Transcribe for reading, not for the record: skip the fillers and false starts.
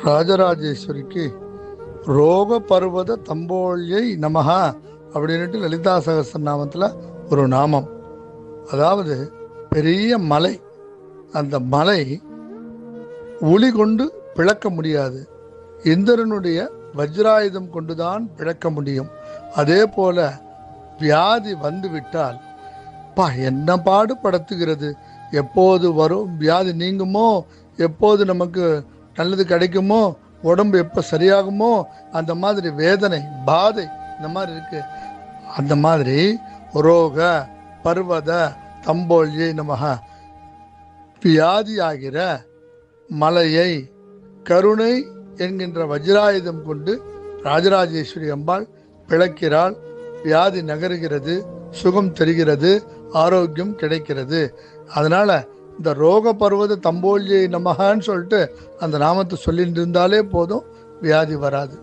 ராஜராஜேஸ்வரிக்கு ரோக பர்வத தம்போழியை நமஹா அப்படின்ட்டு லலிதா சகஸ்ரநாமத்தில் ஒரு நாமம். அதாவது பெரிய மலை, அந்த மலை ஒளி கொண்டு பிளக்க முடியாது, இந்திரனுடைய வஜ்ராயுதம் கொண்டுதான் பிளக்க முடியும். அதே போல வியாதி வந்து விட்டால் என்ன பாடுபடுத்துகிறது, எப்போது வரும் வியாதி நீங்குமோ, எப்போது நமக்கு நல்லது கிடைக்குமோ, உடம்பு எப்போ சரியாகுமோ, அந்த மாதிரி வேதனை பாதை இந்த மாதிரி இருக்கு. அந்த மாதிரி ரோக பர்வத தம்போழியை நமக வியாதியாகிற மலையை கருணை என்கின்ற வஜ்ராயுதம் கொண்டு ராஜராஜேஸ்வரி அம்பாள் பிளக்கிறாள். வியாதி நகருகிறது, சுகம் தெரிகிறது, ஆரோக்கியம் கிடைக்கிறது. அதனால இந்த ரோக பர்வத தம்போழியை நமகான்னு சொல்லிட்டு அந்த நாமத்தை சொல்லிட்டு இருந்தாலே போதும், வியாதி வராது.